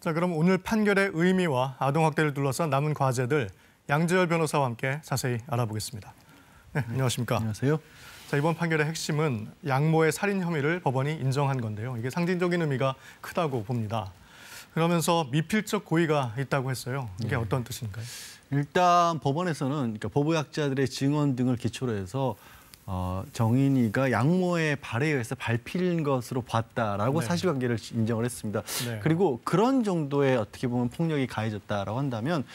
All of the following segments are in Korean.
자, 그럼 오늘 판결의 의미와 아동학대를 둘러싼 남은 과제들 양지열 변호사와 함께 자세히 알아보겠습니다. 네, 안녕하십니까? 안녕하세요. 자, 이번 판결의 핵심은 양모의 살인 혐의를 법원이 인정한 건데요. 이게 상징적인 의미가 크다고 봅니다. 그러면서 미필적 고의가 있다고 했어요. 이게 어떤 뜻인가요? 일단 법원에서는 그러니까 법의학자들의 증언 등을 기초로 해서 정인이가 양모의 발에 의해서 밟힌 것으로 봤다라고 사실관계를 인정을 했습니다. 그리고 그런 정도의 어떻게 보면 폭력이 가해졌다라고 한다면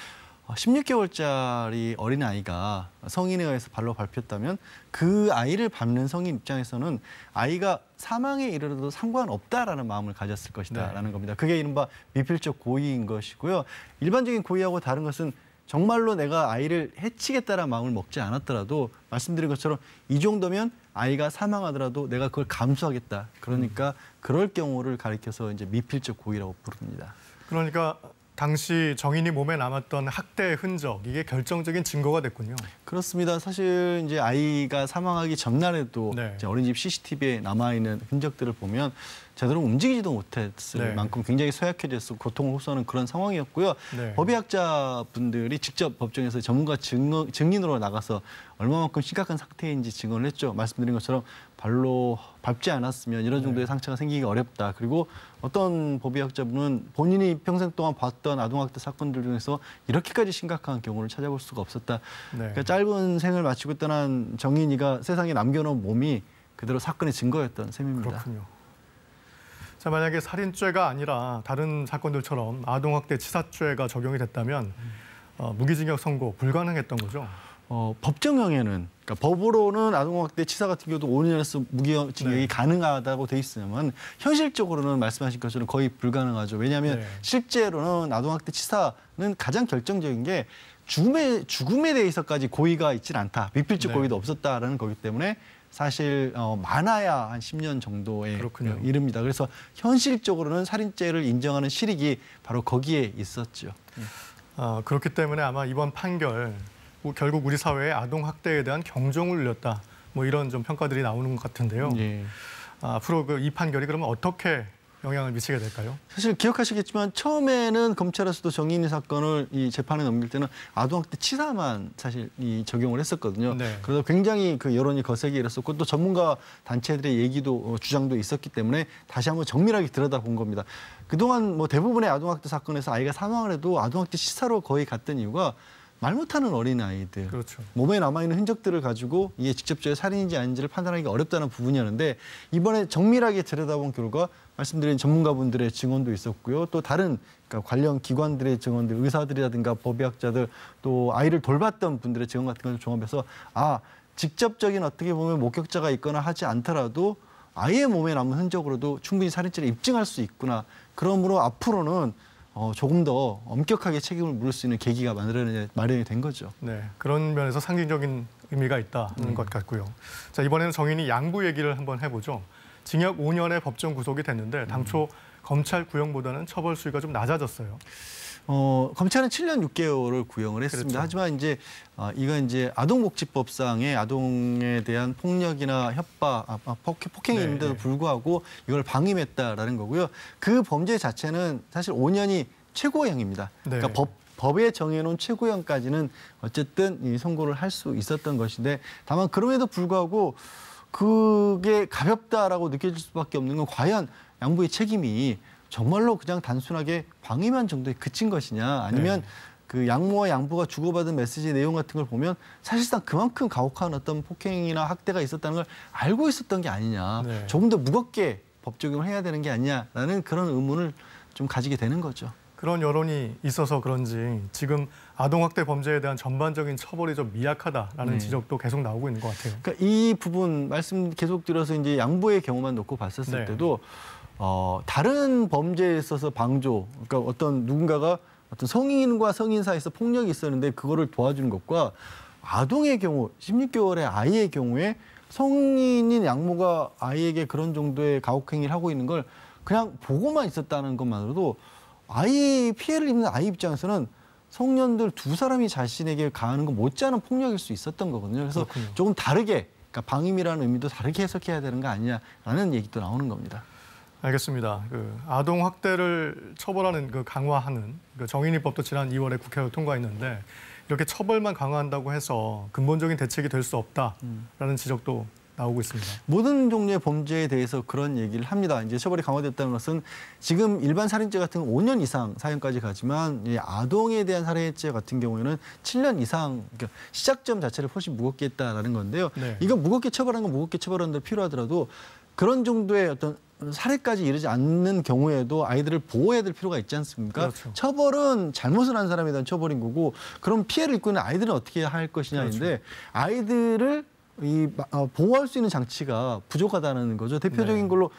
16개월짜리 어린아이가 성인에 의해서 발로 밟혔다면 그 아이를 밟는 성인 입장에서는 아이가 사망에 이르러도 상관없다라는 마음을 가졌을 것이다라는 겁니다. 그게 이른바 미필적 고의인 것이고요. 일반적인 고의하고 다른 것은 정말로 내가 아이를 해치겠다라는 마음을 먹지 않았더라도 말씀드린 것처럼 이 정도면 아이가 사망하더라도 내가 그걸 감수하겠다. 그러니까 그럴 경우를 가리켜서 이제 미필적 고의라고 부릅니다. 그러니까 당시 정인이 몸에 남았던 학대의 흔적, 이게 결정적인 증거가 됐군요. 그렇습니다. 사실 이제 아이가 사망하기 전날에도 이제 어린이집 CCTV에 남아있는 흔적들을 보면 제대로 움직이지도 못했을 만큼 굉장히 쇠약해져서 고통을 호소하는 그런 상황이었고요. 법의학자분들이 직접 법정에서 전문가 증인으로 나가서 얼마만큼 심각한 상태인지 증언을 했죠. 말씀드린 것처럼 발로 밟지 않았으면 이런 정도의 상처가 생기기 어렵다. 그리고 어떤 법의학자분은 본인이 평생 동안 봤던 아동학대 사건들 중에서 이렇게까지 심각한 경우를 찾아볼 수가 없었다. 그러니까 짧은 생을 마치고 떠난 정인이가 세상에 남겨놓은 몸이 그대로 사건의 증거였던 셈입니다. 그렇군요. 자, 만약에 살인죄가 아니라 다른 사건들처럼 아동학대 치사죄가 적용이 됐다면 무기징역 선고 불가능했던 거죠? 법정형에는 그러니까 법으로는 아동학대 치사 같은 경우도 5년에서 무기징역이 가능하다고 돼 있으면 현실적으로는 말씀하신 것처럼 거의 불가능하죠. 왜냐하면 실제로는 아동학대 치사는 가장 결정적인 게 죽음에 대해서까지 고의가 있지는 않다. 미필적 고의도 없었다라는 거기 때문에 사실 많아야 한 10년 정도에 이릅니다. 그래서 현실적으로는 살인죄를 인정하는 실익이 바로 거기에 있었죠. 그렇기 때문에 아마 이번 판결 결국 우리 사회에 아동학대에 대한 경종을 울렸다. 뭐 이런 좀 평가들이 나오는 것 같은데요. 앞으로 이 판결이 그러면 어떻게 영향을 미치게 될까요? 사실 기억하시겠지만 처음에는 검찰에서도 정인이 사건을 이 재판에 넘길 때는 아동학대 치사만 사실 적용을 했었거든요. 그래서 굉장히 그 여론이 거세게 일었었고 또 전문가 단체들의 얘기도 주장도 있었기 때문에 다시 한번 정밀하게 들여다본 겁니다. 그동안 뭐 대부분의 아동학대 사건에서 아이가 사망을 해도 아동학대 치사로 거의 갔던 이유가 말 못하는 어린아이들, 몸에 남아있는 흔적들을 가지고 이게 직접적인 살인인지 아닌지를 판단하기가 어렵다는 부분이었는데 이번에 정밀하게 들여다본 결과 말씀드린 전문가분들의 증언도 있었고요. 또 다른 그러니까 관련 기관들의 증언들, 의사들이라든가 법의학자들 또 아이를 돌봤던 분들의 증언 같은 걸 종합해서 직접적인 어떻게 보면 목격자가 있거나 하지 않더라도 아이의 몸에 남은 흔적으로도 충분히 살인죄를 입증할 수 있구나. 그러므로 앞으로는 조금 더 엄격하게 책임을 물을 수 있는 계기가 마련이 된 거죠. 그런 면에서 상징적인 의미가 있다는 것 같고요. 자, 이번에는 정인이 양부 얘기를 한번 해보죠. 징역 5년의 법정 구속이 됐는데 당초 검찰 구형보다는 처벌 수위가 좀 낮아졌어요. 검찰은 7년 6개월을 구형을 했습니다. 하지만 이제 이건 이제 아동복지법상의 아동에 대한 폭력이나 협박, 폭행이 있는데도 불구하고 이걸 방임했다라는 거고요. 그 범죄 자체는 사실 5년이 최고형입니다. 그러니까 법에 정해놓은 최고형까지는 어쨌든 이 선고를 할 수 있었던 것인데 다만 그럼에도 불구하고 그게 가볍다라고 느껴질 수밖에 없는 건 과연 양부의 책임이 정말로 그냥 단순하게 방임한 정도에 그친 것이냐 아니면 그 양모와 양부가 주고받은 메시지 내용 같은 걸 보면 사실상 그만큼 가혹한 어떤 폭행이나 학대가 있었다는 걸 알고 있었던 게 아니냐. 조금 더 무겁게 법 적용을 해야 되는 게 아니냐라는 그런 의문을 좀 가지게 되는 거죠. 그런 여론이 있어서 그런지 지금 아동학대 범죄에 대한 전반적인 처벌이 좀 미약하다라는 지적도 계속 나오고 있는 것 같아요. 그러니까 이 부분 말씀 계속 드려서 이제 양부의 경우만 놓고 봤었을 때도 다른 범죄에 있어서 방조, 그러니까 어떤 누군가가 어떤 성인과 성인 사이에서 폭력이 있었는데 그거를 도와주는 것과 아동의 경우, 16개월의 아이의 경우에 성인인 양모가 아이에게 그런 정도의 가혹행위를 하고 있는 걸 그냥 보고만 있었다는 것만으로도 피해를 입는 아이 입장에서는 성년들 두 사람이 자신에게 가하는 건 못지않은 폭력일 수 있었던 거거든요. 그래서 조금 다르게, 그러니까 방임이라는 의미도 다르게 해석해야 되는 거 아니냐라는 얘기도 나오는 겁니다. 알겠습니다. 그 아동 학대를 처벌하는 강화하는 정인이법도 지난 2월에 국회가 통과했는데 이렇게 처벌만 강화한다고 해서 근본적인 대책이 될 수 없다라는 지적도 나오고 있습니다. 모든 종류의 범죄에 대해서 그런 얘기를 합니다. 이제 처벌이 강화됐다는 것은 지금 일반 살인죄 같은 경우 5년 이상 사형까지 가지만 이 아동에 대한 살해죄 같은 경우에는 7년 이상, 그러니까 시작점 자체를 훨씬 무겁게 했다라는 건데요. 네. 이거 무겁게 처벌하는 건 무겁게 처벌하는 데 필요하더라도 그런 정도의 어떤 살해까지 이르지 않는 경우에도 아이들을 보호해야 될 필요가 있지 않습니까? 그렇죠. 처벌은 잘못을 한 사람에 대한 처벌인 거고 그럼 피해를 입고 있는 아이들은 어떻게 할 것이냐인데 그렇죠. 아이들을 보호할 수 있는 장치가 부족하다는 거죠. 대표적인 걸로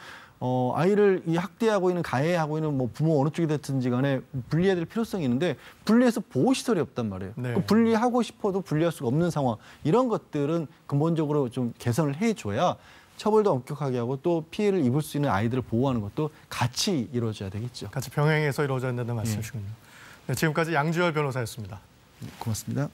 아이를 학대하고 있는 가해하고 있는 뭐 부모 어느 쪽이 됐든지 간에 분리해야 될 필요성이 있는데 분리해서 보호시설이 없단 말이에요. 네. 분리하고 싶어도 분리할 수가 없는 상황. 이런 것들은 근본적으로 좀 개선을 해줘야 처벌도 엄격하게 하고 또 피해를 입을 수 있는 아이들을 보호하는 것도 같이 이루어져야 되겠죠. 같이 병행해서 이루어져야 된다는 말씀이시군요. 네, 지금까지 양지열 변호사였습니다. 고맙습니다.